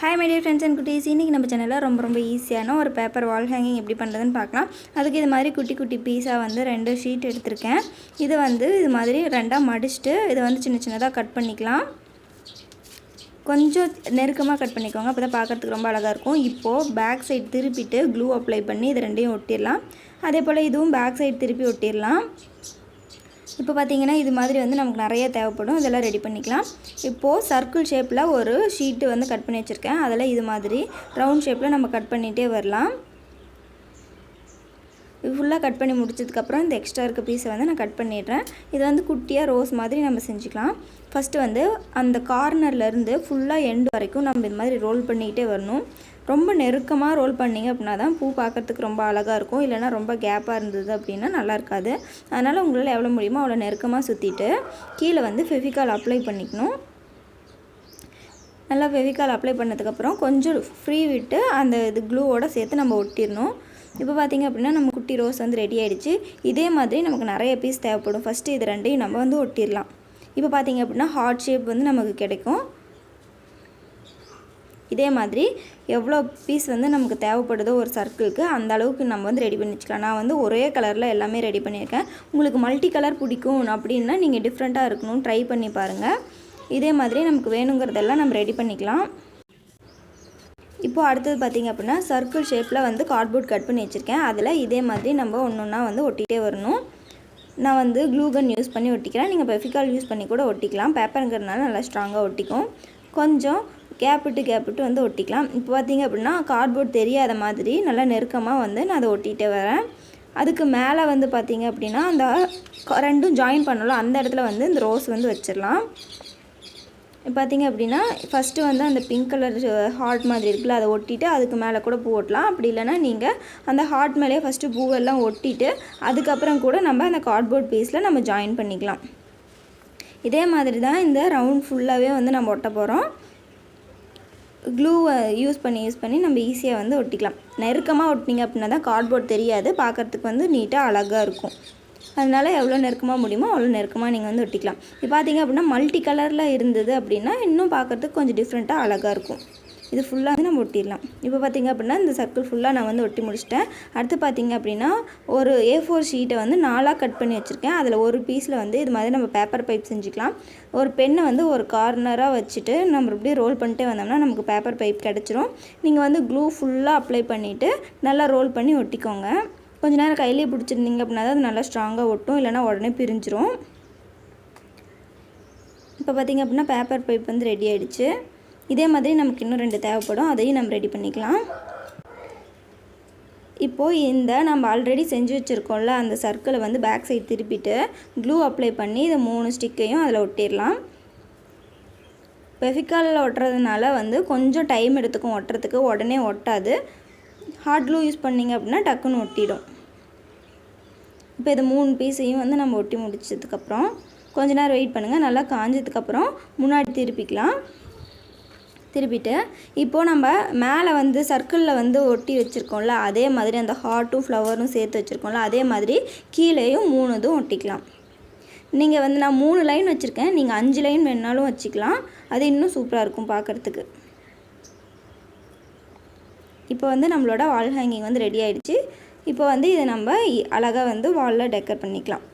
Hi my dear friends and குட்டீஸ், இன்னைக்கு நம்ம சேனலில் ரொம்ப ஈஸியான ஒரு பேப்பர் வால் ஹேங்கிங் எப்படி பண்ணுறதுன்னு பார்க்கலாம். அதுக்கு இது மாதிரி குட்டி குட்டி பீஸாக வந்து 2 ஷீட் எடுத்திருக்கேன். இது மாதிரி ரெண்டாக மடிச்சுட்டு இதை சின்ன சின்னதாக கட் பண்ணிக்கலாம். கொஞ்சம் நெருக்கமாக கட் பண்ணிக்கோங்க, அப்போ தான் பார்க்குறதுக்கு ரொம்ப அழகாக இருக்கும். இப்போது பேக் சைடு திருப்பிட்டு க்ளூ அப்ளை பண்ணி இது ரெண்டையும் ஒட்டிடலாம். அதே போல் இதுவும் பேக் சைடு திருப்பி ஒட்டிடலாம். இப்போ பார்த்தீங்கன்னா இது மாதிரி நமக்கு நிறைய தேவைப்படும். இதெல்லாம் ரெடி பண்ணிக்கலாம். இப்போது சர்க்கிள் ஷேப்பில் ஒரு ஷீட்டு கட் பண்ணி வச்சுருக்கேன். அதில் இது மாதிரி ரவுண்ட் ஷேப்பில் நம்ம கட் பண்ணிகிட்டே வரலாம். இது ஃபுல்லாக கட் பண்ணி முடிச்சதுக்கப்புறம் இந்த எக்ஸ்ட்ரா இருக்க பீஸை நான் கட் பண்ணிடுறேன். இது குட்டியாக ரோஸ் மாதிரி நம்ம செஞ்சுக்கலாம். ஃபஸ்ட்டு அந்த கார்னர்லேருந்து ஃபுல்லாக எண்டு வரைக்கும் நம்ம இது மாதிரி ரோல் பண்ணிக்கிட்டே வரணும். ரொம்ப நெருக்கமாக ரோல் பண்ணிங்க அப்படின்னா தான் பூ பார்க்குறதுக்கு ரொம்ப அழகாக இருக்கும். இல்லைனா ரொம்ப கேப்பாக இருந்தது அப்படின்னா நல்லா இருக்காது. அதனால் உங்களால் எவ்வளோ முடியுமோ அவ்வளோ நெருக்கமாக சுற்றிட்டு கீழே ஃபெவிகால் அப்ளை பண்ணிக்கணும். நல்லா ஃபெவிகால் அப்ளை பண்ணதுக்கப்புறம் கொஞ்சம் ஃப்ரீ விட்டு அந்த இது க்ளூவோடு சேர்த்து நம்ம ஒட்டிடணும். இப்போ பார்த்திங்க அப்படின்னா நம்ம குட்டி ரோஸ் ரெடி ஆகிடுச்சு. இதே மாதிரி நமக்கு நிறைய பீஸ் தேவைப்படும். ஃபஸ்ட்டு இது ரெண்டையும் நம்ம ஒட்டிடலாம். இப்போ பார்த்திங்க அப்படின்னா ஹார்ட் ஷேப் நமக்கு கிடைக்கும். இதே மாதிரி எவ்வளோ பீஸ் நமக்கு தேவைப்படுதோ ஒரு சர்க்கிளுக்கு அந்த அளவுக்கு நம்ம ரெடி பண்ணி வச்சுக்கலாம். நான் ஒரே கலரில் எல்லாமே ரெடி பண்ணியிருக்கேன். உங்களுக்கு மல்டி கலர் பிடிக்கும் அப்படின்னா நீங்கள் டிஃப்ரெண்ட்டாக இருக்கணும், ட்ரை பண்ணி பாருங்கள். இதே மாதிரி நமக்கு வேணுங்கிறதெல்லாம் நம்ம ரெடி பண்ணிக்கலாம். இப்போது அடுத்தது பார்த்திங்க அப்படின்னா சர்க்கிள் ஷேப்பில் கார்ட்போர்ட் கட் பண்ணி வச்சுருக்கேன். அதில் இதே மாதிரி நம்ம ஒன்று ஒன்றா ஒட்டிகிட்டே வரணும். நான் க்ளூ கன் யூஸ் பண்ணி ஒட்டிக்கிறேன். நீங்கள் ஃபெவிகால் யூஸ் பண்ணி கூட ஒட்டிக்கலாம். பேப்பருங்கிறதுனால நல்லா ஸ்ட்ராங்காக ஒட்டிக்கும். கொஞ்சம் கேப் விட்டு ஒட்டிக்கலாம். இப்போ பார்த்திங்க அப்படின்னா கார்ட்போர்ட் தெரியாத மாதிரி நல்லா நெருக்கமாக நான் அதை ஒட்டிகிட்டே வரேன். அதுக்கு மேலே பார்த்திங்க அப்படின்னா அந்த ரெண்டும் ஜாயின் பண்ணலாம். அந்த இடத்துல இந்த ரோஸ் வச்சிடலாம். இப்போ பார்த்திங்க அப்படின்னா ஃபஸ்ட்டு அந்த பிங்க் கலர் ஹார்ட் மாதிரி இருக்குல்ல, அதை ஒட்டிட்டு அதுக்கு மேலே கூட பூ ஒட்டலாம். அப்படி இல்லைனா நீங்கள் அந்த ஹார்ட் மேலேயே ஃபஸ்ட்டு பூவெல்லாம் ஒட்டிட்டு அதுக்கப்புறம் கூட நம்ம அந்த கார்ட்போர்ட் பீஸில் நம்ம ஜாயின் பண்ணிக்கலாம். இதே மாதிரி தான் இந்த ரவுண்ட் ஃபுல்லாகவே நம்ம ஒட்ட போகிறோம். க்ளூவை யூஸ் பண்ணி நம்ம ஈஸியாக ஒட்டிக்கலாம். நெருக்கமாக ஒட்டினீங்க அப்படின்னா தான் கார்ட்போர்ட் தெரியாது, பார்க்குறதுக்கு நீட்டாக அழகாக இருக்கும். அதனால் எவ்வளோ நெருக்கமாக முடியுமோ அவ்வளோ நெருக்கமாக நீங்கள் ஒட்டிக்கலாம். இப்போ பார்த்திங்க அப்படின்னா மல்டி கலரில் இருந்தது அப்படின்னா இன்னும் பார்க்குறதுக்கு கொஞ்சம் டிஃப்ரெண்ட்டாக அழகாக இருக்கும். இது ஃபுல்லாக நம்ம ஒட்டிடலாம். இப்போ பார்த்திங்க அப்படின்னா இந்த சர்க்கிள் ஃபுல்லாக நான் ஒட்டி முடிச்சிட்டேன். அடுத்து பார்த்திங்க அப்படின்னா ஒரு A4 ஷீட்டை 4ஆக கட் பண்ணி வச்சுருக்கேன். அதில் ஒரு பீஸில் இது மாதிரி நம்ம பேப்பர் பைப் செஞ்சுக்கலாம். ஒரு பெண்ணை ஒரு கார்னராக வச்சுட்டு நம்ம இப்படியே ரோல் பண்ணிட்டே வந்தோம்னா நமக்கு பேப்பர் பைப் கிடச்சிரும். நீங்கள் க்ளூ ஃபுல்லாக அப்ளை பண்ணிவிட்டு நல்லா ரோல் பண்ணி ஒட்டிக்கோங்க. கொஞ்ச நேரம் கையிலே பிடிச்சிருந்தீங்க அப்படின்னா தான் அது நல்லா ஸ்ட்ராங்காக ஒட்டும், இல்லைனா உடனே பிரிஞ்சிரும். இப்போ பார்த்திங்க அப்படின்னா பேப்பர் பைப் ரெடி ஆகிடுச்சு. இதே மாதிரி நமக்கு இன்னும் 2 தேவைப்படும், அதையும் நம்ம ரெடி பண்ணிக்கலாம். இப்போது நம்ம ஆல்ரெடி செஞ்சு வச்சுருக்கோம்ல அந்த சர்க்கிளை பேக் சைடு திருப்பிட்டு க்ளூ அப்ளை பண்ணி இந்த 3 ஸ்டிக்கையும் அதில் ஒட்டிடலாம். ஃபெவிகாலில் ஒட்டுறதுனால கொஞ்சம் டைம் எடுத்துக்கும் ஒட்டுறதுக்கு, உடனே ஒட்டாது. ஹார்ட் க்ளூ யூஸ் பண்ணிங்க அப்படின்னா டக்குன்னு ஒட்டிடும். இப்போ இது 3 பீஸையும் நம்ம ஒட்டி முடிச்சதுக்கப்புறம் கொஞ்ச நேரம் வெயிட் பண்ணுங்கள். நல்லா காஞ்சதுக்கப்புறம் முன்னாடி திருப்பிட்டு இப்போது நம்ம மேலே சர்க்கிளில் ஒட்டி வச்சுருக்கோம்ல, அதே மாதிரி அந்த ஹார்ட்டும் ஃப்ளவரும் சேர்த்து வச்சுருக்கோம்ல, அதே மாதிரி கீழேயும் 3 இதுவும் ஒட்டிக்கலாம். நீங்கள் நான் 3 லைன் வச்சுருக்கேன், நீங்கள் 5 லைன் வேணாலும் வச்சுக்கலாம். அது இன்னும் சூப்பராக இருக்கும் பார்க்குறதுக்கு. இப்போ நம்மளோட வால் ஹேங்கிங் ரெடி ஆகிடுச்சு. இப்போ இதை நம்ம அழகாக வாலில் டெக்கர் பண்ணிக்கலாம்.